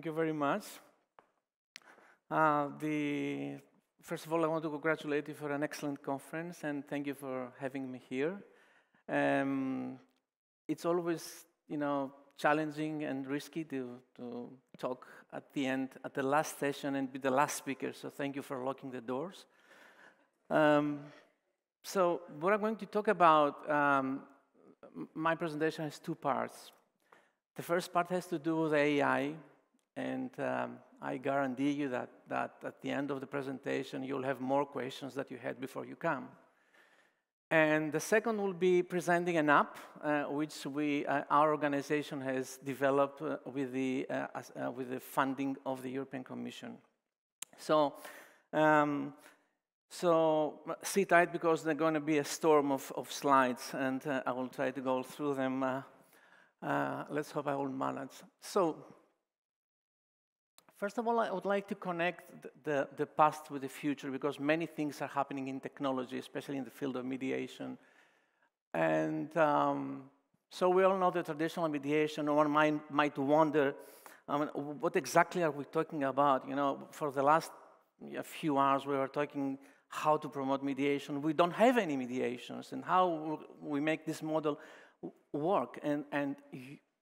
Thank you very much. First of all, I want to congratulate you for an excellent conference, and thank you for having me here. It's always, challenging and risky to talk at the end, at the last session, and be the last speaker. So thank you for locking the doors. So what I'm going to talk about, my presentation has two parts. The first part has to do with AI, and I guarantee you that at the end of the presentation, you'll have more questions that you had before you come. And the second will be presenting an app, which our organization has developed with the funding of the European Commission. So sit tight, because there's going to be a storm of slides, and I will try to go through them. Let's hope I will manage. So, first of all, I would like to connect the past with the future, because many things are happening in technology, especially in the field of mediation. And so we all know the traditional mediation. One might wonder, what exactly are we talking about? For the last few hours, we were talking how to promote mediation. We don't have any mediations, and how we make this model work. And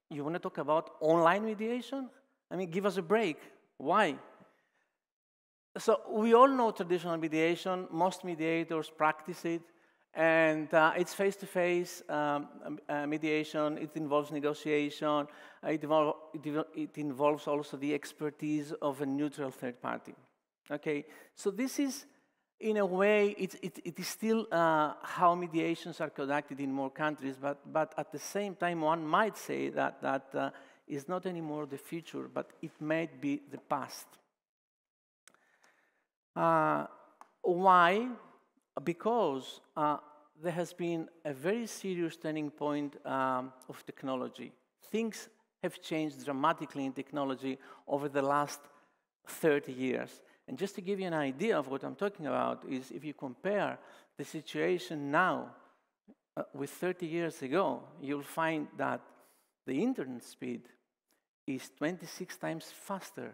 you want to talk about online mediation? Give us a break. Why? So we all know traditional mediation. Most mediators practice it, and it's face-to-face mediation. It involves negotiation. It involves also the expertise of a neutral third party. Okay, so this is, in a way, it is still how mediations are conducted in more countries, but at the same time, one might say that is not anymore the future, but it might be the past. Why? Because there has been a very serious turning point of technology. Things have changed dramatically in technology over the last 30 years. And just to give you an idea of what I'm talking about is, if you compare the situation now with 30 years ago, you'll find that the internet speed is 26 times faster,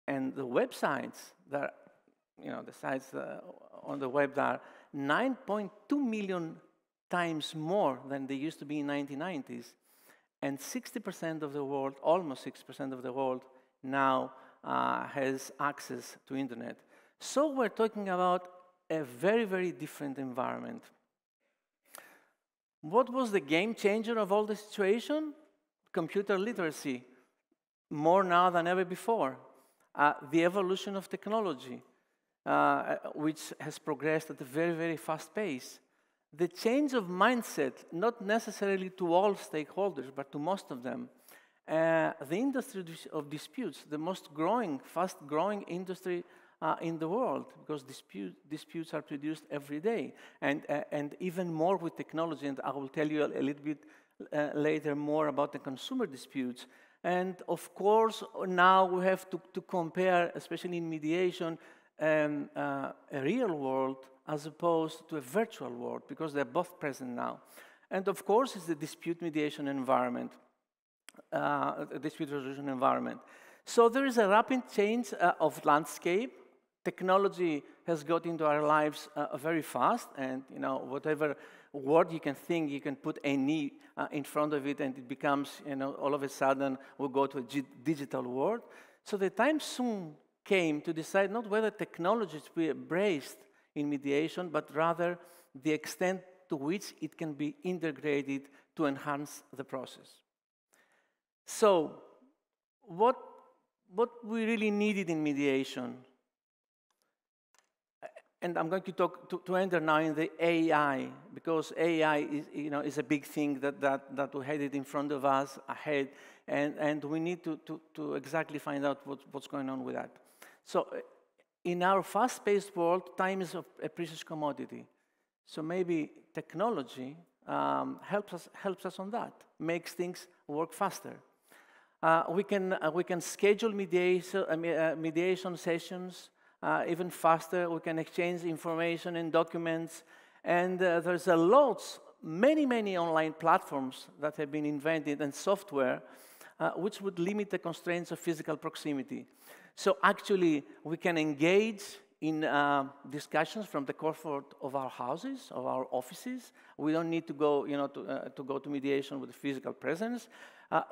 and the websites that the sites on the web are 9.2 million times more than they used to be in 1990s, and 60% of the world, almost 60% of the world now has access to internet. So we're talking about a very, very different environment. What was the game changer of all the situation? Computer literacy, more now than ever before. The evolution of technology, which has progressed at a very, very fast pace. The change of mindset, not necessarily to all stakeholders, but to most of them. The industry of disputes, the most growing, fast-growing industry in the world, because disputes are produced every day, and even more with technology. And I will tell you a little bit later more about the consumer disputes. And of course, now we have to compare, especially in mediation, a real world as opposed to a virtual world, because they're both present now. And of course, it's the dispute mediation environment. Dispute resolution environment. So there is a rapid change of landscape. Technology has got into our lives very fast, and whatever word you can think, you can put a "ni" in front of it, and it becomes, all of a sudden we'll go to a digital world. So the time soon came to decide not whether technology is to be embraced in mediation, but rather the extent to which it can be integrated to enhance the process. So, what we really needed in mediation, and I'm going to talk to enter now in the AI, because AI is a big thing that we had it in front of us ahead, and we need to exactly find out what's going on with that. So, in our fast-paced world, time is a precious commodity. So maybe technology helps us on that, makes things work faster. We can schedule mediation sessions even faster. We can exchange information and documents, and there's many online platforms that have been invented, and software which would limit the constraints of physical proximity. So actually, we can engage in discussions from the comfort of our houses, of our offices. We don't need to go, to go to mediation with physical presence.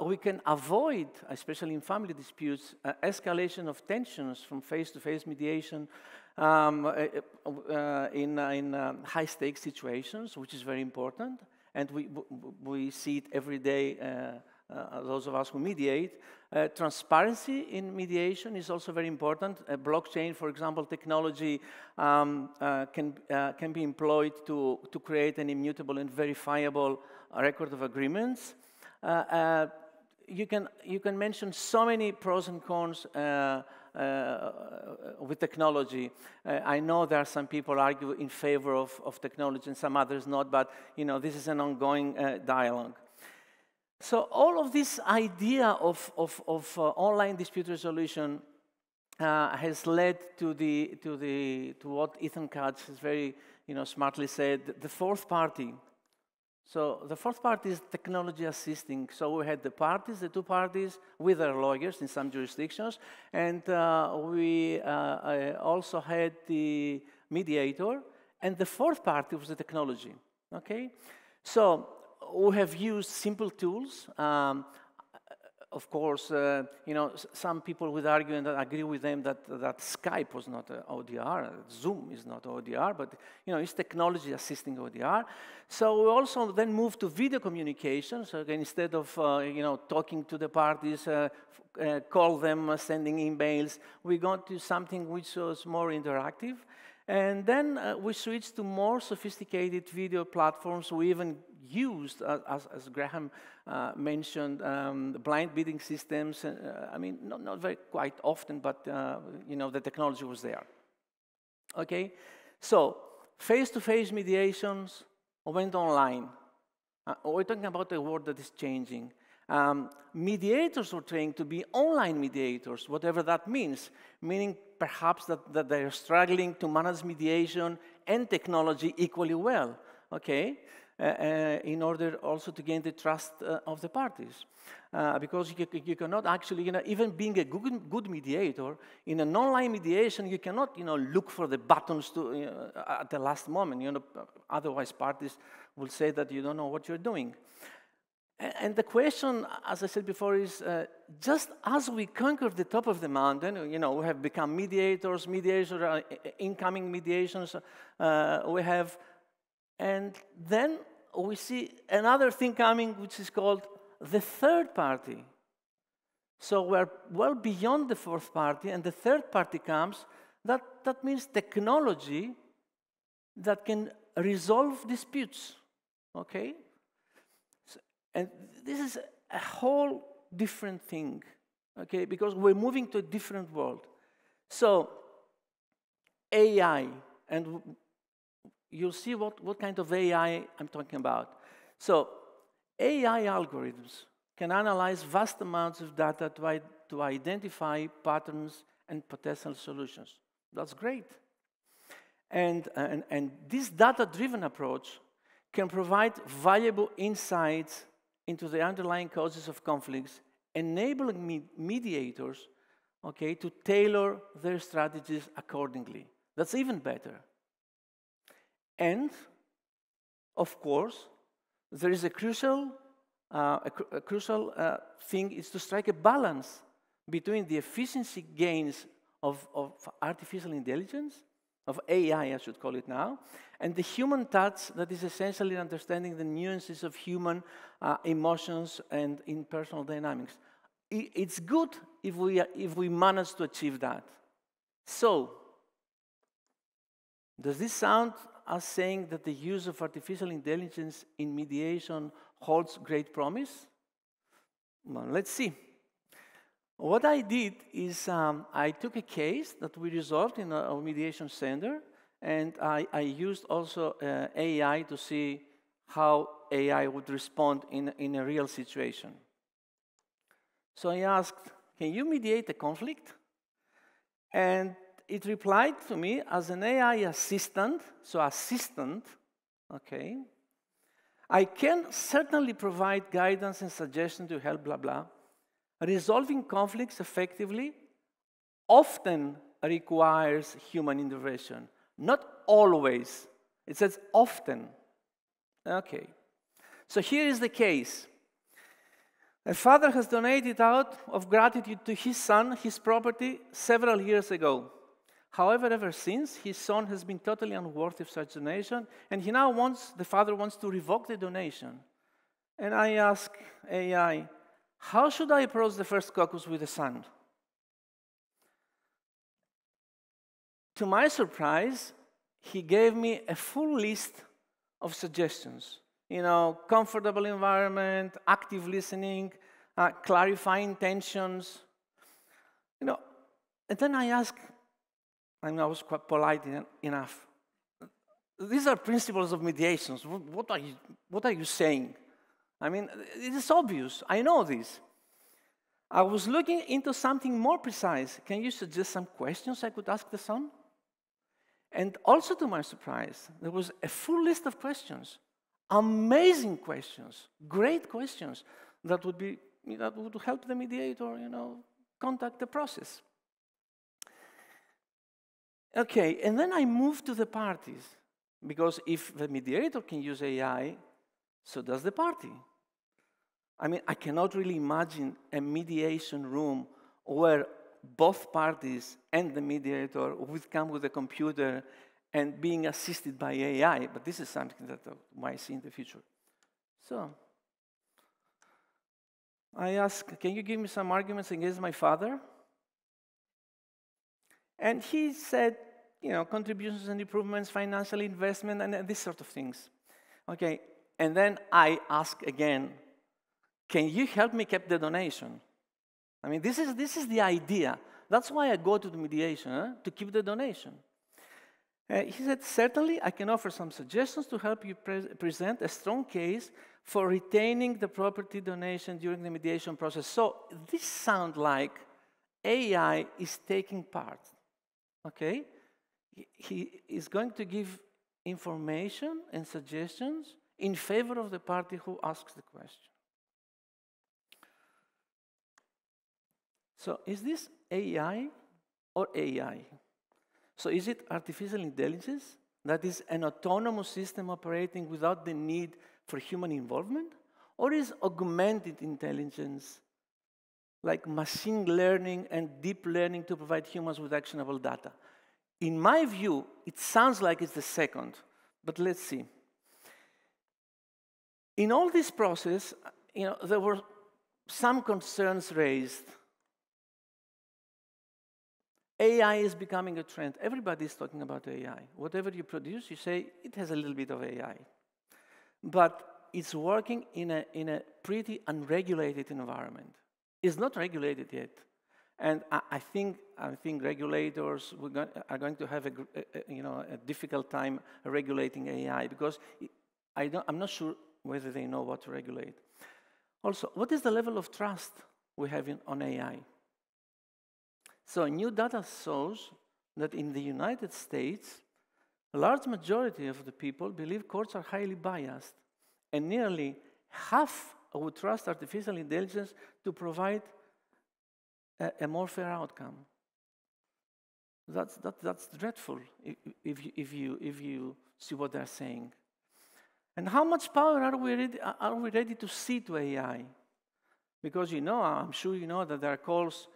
We can avoid, especially in family disputes, escalation of tensions from face-to-face mediation in high-stakes situations, which is very important. And we see it every day, those of us who mediate. Transparency in mediation is also very important. Blockchain, for example, technology can be employed to create an immutable and verifiable record of agreements. You can mention so many pros and cons with technology. I know there are some people argue in favor of technology and some others not, but this is an ongoing dialogue. So all of this idea of online dispute resolution has led to what Ethan Katz has very smartly said, the fourth party. So the fourth party is technology assisting. So we had the parties, the two parties, with their lawyers in some jurisdictions, and we also had the mediator, and the fourth party was the technology. Okay, so we have used simple tools. Of course, some people would argue, and I agree with them, that Skype was not ODR, Zoom is not ODR, but it's technology assisting ODR. So we also then moved to video communication. So again, instead of talking to the parties, call them, sending emails, we got to something which was more interactive. And then we switched to more sophisticated video platforms. We even used, as Graham mentioned, blind bidding systems. I mean, not very quite often, but the technology was there. Okay, so face-to-face mediations went online. We're talking about a world that is changing. Mediators were trained to be online mediators, whatever that means, meaning perhaps that they're struggling to manage mediation and technology equally well, okay, in order also to gain the trust of the parties. Because you cannot actually, even being a good mediator, in an online mediation, you cannot, look for the buttons at the last moment. Otherwise parties will say that you don't know what you're doing. And the question, as I said before, is just as we conquered the top of the mountain, we have become mediators, incoming mediations, and then we see another thing coming, which is called the third party. So we're well beyond the fourth party, and the third party comes. That means technology that can resolve disputes, okay? And this is a whole different thing, okay? Because we're moving to a different world. So AI, and you'll see what kind of AI I'm talking about. So AI algorithms can analyze vast amounts of data to identify patterns and potential solutions. That's great. And this data-driven approach can provide valuable insights into the underlying causes of conflicts, enabling mediators, okay, to tailor their strategies accordingly. That's even better. And, of course, there is a crucial thing is to strike a balance between the efficiency gains of artificial intelligence, of AI, I should call it now, and the human touch that is essentially understanding the nuances of human emotions and impersonal dynamics. It's good if we manage to achieve that. So, does this sound as saying that the use of artificial intelligence in mediation holds great promise? Well, let's see. What I did is I took a case that we resolved in our mediation center, and I used also AI to see how AI would respond in a real situation. So I asked, can you mediate a conflict? And it replied to me as an AI assistant, so assistant, okay. I can certainly provide guidance and suggestions to help, blah, blah. resolving conflicts effectively often requires human intervention. Not always. It says often. Okay. So here is the case. A father has donated out of gratitude to his son his property several years ago. However, ever since, his son has been totally unworthy of such donation, and the father wants to revoke the donation. And I ask AI, how should I approach the first caucus with the son? To my surprise, he gave me a full list of suggestions. Comfortable environment, active listening, clarifying tensions. And then I asked, I was quite polite enough. These are principles of mediations. What are you saying? I mean, it is obvious. I know this. I was looking into something more precise. Can you suggest some questions I could ask the son? And also to my surprise, there was a full list of questions. Amazing questions, great questions that would help the mediator, conduct the process. Okay, and then I moved to the parties, because if the mediator can use AI, so does the party. I mean, I cannot really imagine a mediation room where both parties and the mediator would come with a computer and being assisted by AI, but this is something that I might see in the future. So, I asked, can you give me some arguments against my father? And he said, contributions and improvements, financial investment, and these sort of things. Okay, and then I ask again, can you help me keep the donation? I mean, this is the idea. That's why I go to the mediation, to keep the donation. He said, certainly, I can offer some suggestions to help you present a strong case for retaining the property donation during the mediation process. So this sounds like AI is taking part, okay? He is going to give information and suggestions in favor of the party who asks the question. So is this AI or AI? So is it artificial intelligence that is an autonomous system operating without the need for human involvement? Or is augmented intelligence like machine learning and deep learning to provide humans with actionable data? In my view, it sounds like it's the second, but let's see. In all this process, there were some concerns raised. AI is becoming a trend. Everybody is talking about AI. Whatever you produce, you say it has a little bit of AI. But it's working in a pretty unregulated environment. It's not regulated yet. And I think regulators are going to have a difficult time regulating AI, because I'm not sure whether they know what to regulate. Also, what is the level of trust we have on AI? So new data shows that in the United States, a large majority of the people believe courts are highly biased, and nearly half would trust artificial intelligence to provide a more fair outcome. That's dreadful if you see what they're saying. And how much power are we ready to cede to AI? Because I'm sure you know that there are calls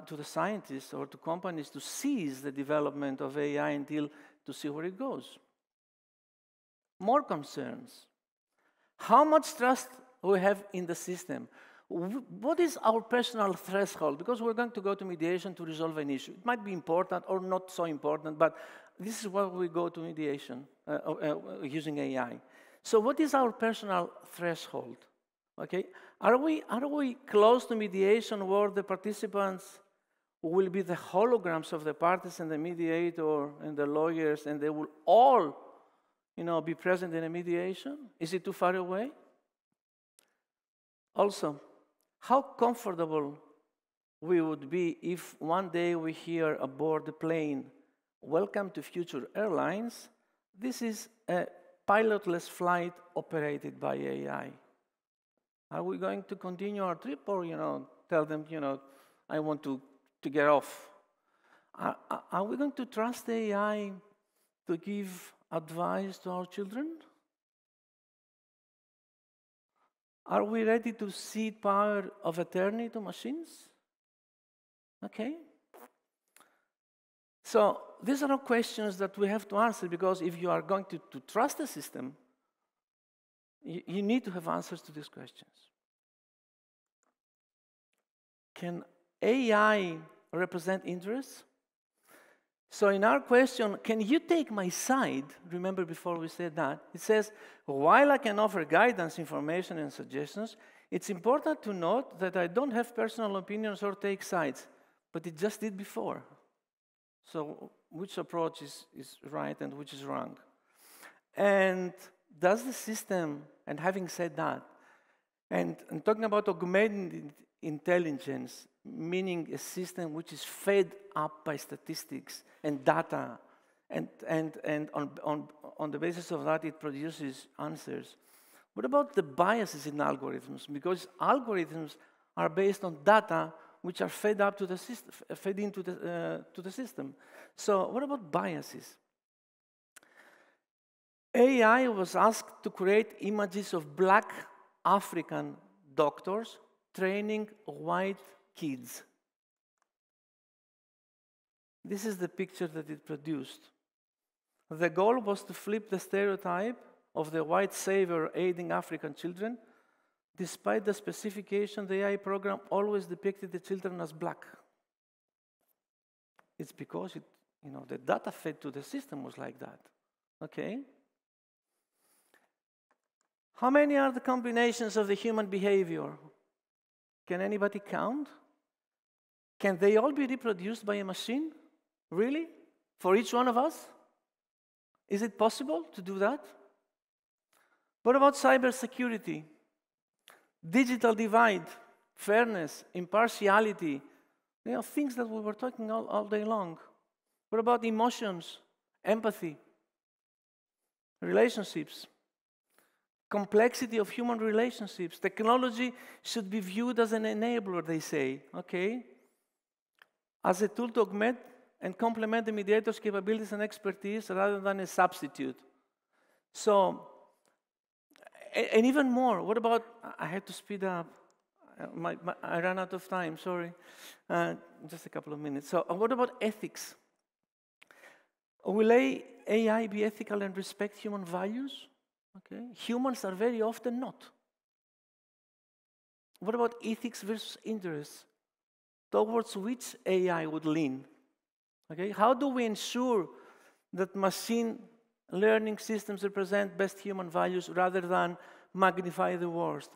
to the scientists or to companies to seize the development of AI to see where it goes. More concerns. How much trust we have in the system? What is our personal threshold? Because we're going to go to mediation to resolve an issue. It might be important or not so important, but this is why we go to mediation using AI. So what is our personal threshold? Okay, are we close to mediation where the participants will be the holograms of the parties and the mediator and the lawyers, and they will all, be present in a mediation? Is it too far away? Also, how comfortable we would be if one day we hear aboard the plane, "Welcome to Future Airlines. This is a pilotless flight operated by AI." Are we going to continue our trip, or, tell them, I want to get off. Are we going to trust the AI to give advice to our children? Are we ready to cede power of attorney to machines? Okay. So these are all questions that we have to answer, because if you are going to trust the system, you need to have answers to these questions. Can AI represent interests? So in our question, can you take my side? Remember before we said that. It says, while I can offer guidance, information, and suggestions, it's important to note that I don't have personal opinions or take sides, but it just did before. So which approach is right and which is wrong? And does the system, and having said that, and talking about augmented intelligence, meaning a system which is fed up by statistics and data, and on the basis of that it produces answers. What about the biases in algorithms? Because algorithms are based on data which are fed up to the system, fed into to the system. So what about biases? AI was asked to create images of black African doctors training white kids. This is the picture that it produced. The goal was to flip the stereotype of the white savior aiding African children. Despite the specification, the AI program always depicted the children as black. It's because the data fed to the system was like that. Okay? How many are the combinations of the human behavior? Can anybody count? Can they all be reproduced by a machine? Really? For each one of us? Is it possible to do that? What about cybersecurity? Digital divide, fairness, impartiality, things that we were talking all day long. What about emotions, empathy, relationships, complexity of human relationships? Technology should be viewed as an enabler, they say, okay? As a tool to augment and complement the mediator's capabilities and expertise rather than a substitute. So, and even more, what about, I had to speed up. I ran out of time, sorry. Just a couple of minutes. So what about ethics? Will AI be ethical and respect human values? Okay. Humans are very often not. What about ethics versus interests? Towards which AI would lean? Okay. How do we ensure that machine learning systems represent best human values rather than magnify the worst?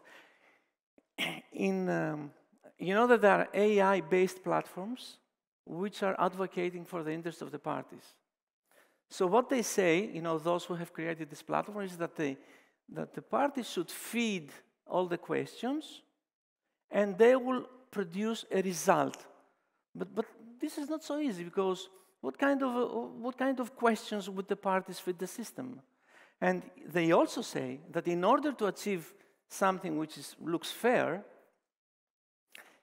You know that there are AI-based platforms which are advocating for the interests of the parties. So what they say, those who have created this platform, is that the parties should feed all the questions and they will produce a result. But this is not so easy, because what kind of questions would the parties feed the system? And they also say that in order to achieve something which looks fair,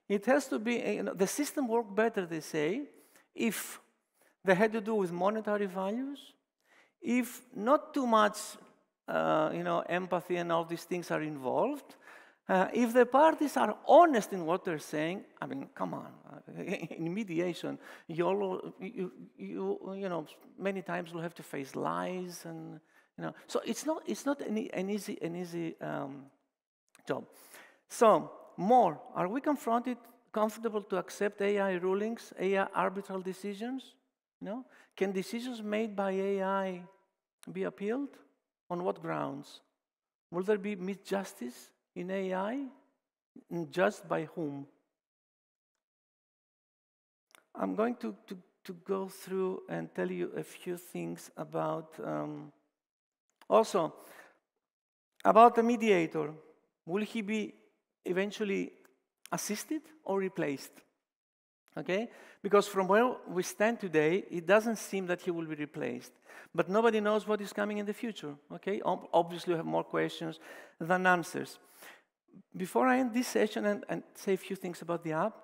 it has to be, the system works better, they say, if they had to do with monetary values, if not too much, empathy and all these things are involved, if the parties are honest in what they're saying. I mean, come on, in mediation, many times you'll have to face lies, and so it's not an easy job. So, more, are we comfortable to accept AI rulings, AI arbitral decisions? Can decisions made by AI be appealed? On what grounds? Will there be misjustice in AI? And judged by whom? I'm going to go through and tell you a few things about, also, about the mediator. Will he be eventually assisted or replaced? Okay? Because from where we stand today, it doesn't seem that he will be replaced. But nobody knows what is coming in the future. Okay? Obviously, we have more questions than answers. Before I end this session and say a few things about the app,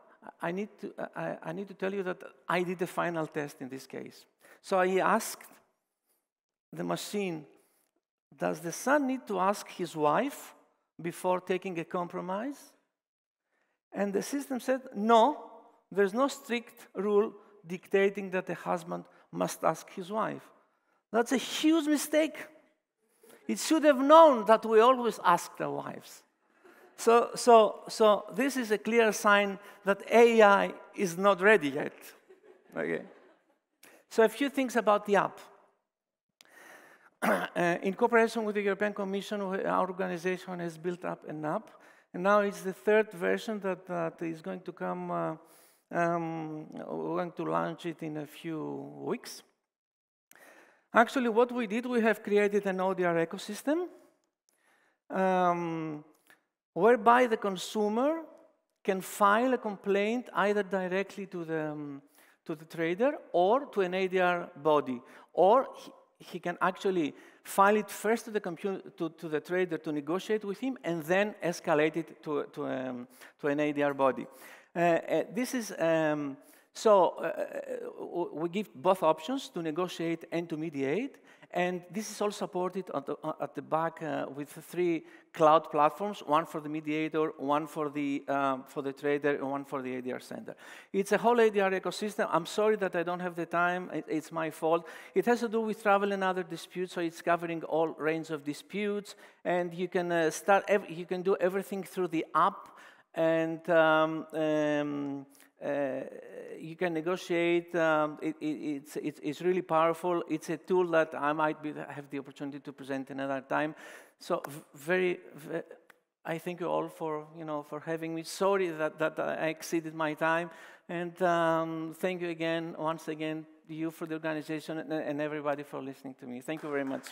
I need to tell you that I did the final test in this case. So I asked the machine, does the son need to ask his wife before taking a compromise? And the system said, no, there's no strict rule dictating that the husband must ask his wife. That's a huge mistake. It should have known that we always ask our wives. So this is a clear sign that AI is not ready yet. Okay. So a few things about the app. In cooperation with the European Commission, our organization has built up an app, and now it's the third version that is going to come. We're going to launch it in a few weeks. Actually, what we did, we have created an ODR ecosystem whereby the consumer can file a complaint either directly to the trader or to an ADR body, or he can actually file it first to the trader to negotiate with him, and then escalate it to an ADR body. We give both options, to negotiate and to mediate, and this is all supported at the back with 3 cloud platforms: one for the mediator, one for the trader, and one for the ADR sender. It's a whole ADR ecosystem. I'm sorry that I don't have the time. It's my fault. It has to do with travel and other disputes, so it's covering all range of disputes, and you can you can do everything through the app, and you can negotiate. It's really powerful. It's a tool that I might have the opportunity to present another time. So I thank you all for having me. Sorry that I exceeded my time, and thank you again, once again, you for the organization and everybody for listening to me. Thank you very much.